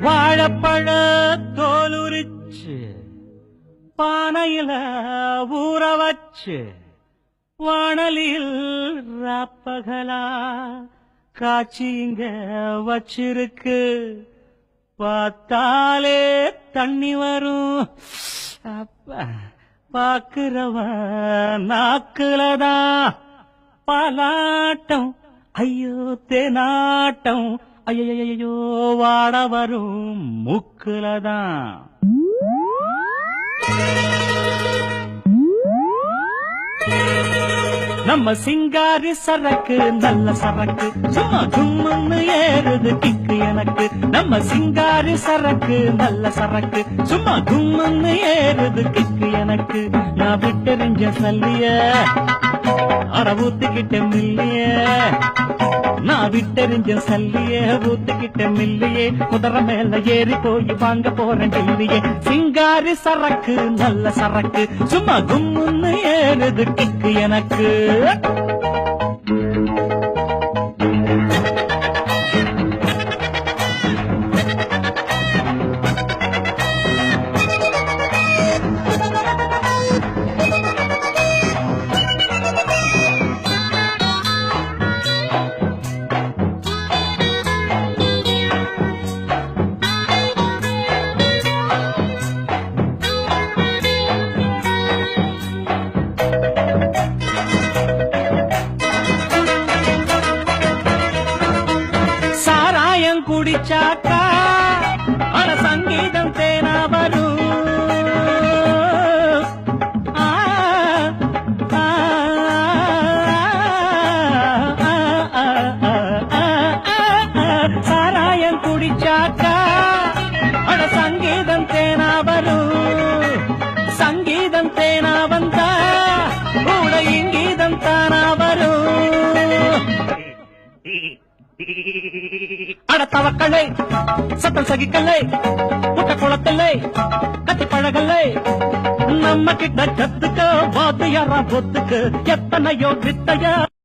வாழைப்பழ தோலுரிச்சு பானையில ஊற வச்சு வாணலில் ராப்பகலா காட்சி இங்க வச்சிருக்கு. பார்த்தாலே தண்ணி வரும். அப்பா பாக்குறவன் நாக்குலதான் பாலாட்டம். ஐயோ தேனாட்டம். ஐயோ வாட வரும் மூக்குலதான். நம்ம சிங்காரி சரக்கு நல்ல சரக்கு சும்மா கும்முன்னு ஏறுது கிக்கு எனக்கு. நம்ம சிங்காரி சரக்கு நல்ல சரக்கு சும்மா கும்முன்னு ஏறுது கிக்கு எனக்கு. நான் விட்டெறிஞ்ச சல்லிய அட ஊத்திக்கிட்ட மில்லிய. நான் விட்டெறிஞ்ச சல்லிய ஊத்திக்கிட்ட மில்லியே. குதிரை மேல ஏறி போய் வாங்க போறேன் டில்லியே. சிங்காரி சரக்கு நல்ல சரக்கு சும்மா கும்முன்னு ஏறுது கிக்கு எனக்கு. குடிச்சாக்கா அட சங்கீதம் தேனா வரும். சாராயம் குடிச்சாக்கா அட சங்கீதம் தேனா வரும். சங்கீதம் தேனா வந்தா கூட இங்கீதம் தானா வரும். அட தவக்கலை சத்தம் சகிக்கலை முட்டை குளத்தலை கத்தி பழகலை. நம்ம கிட்ட கத்துக்க வாத்தியாரா பொத்துக்கு எத்தனையோ வித்தையா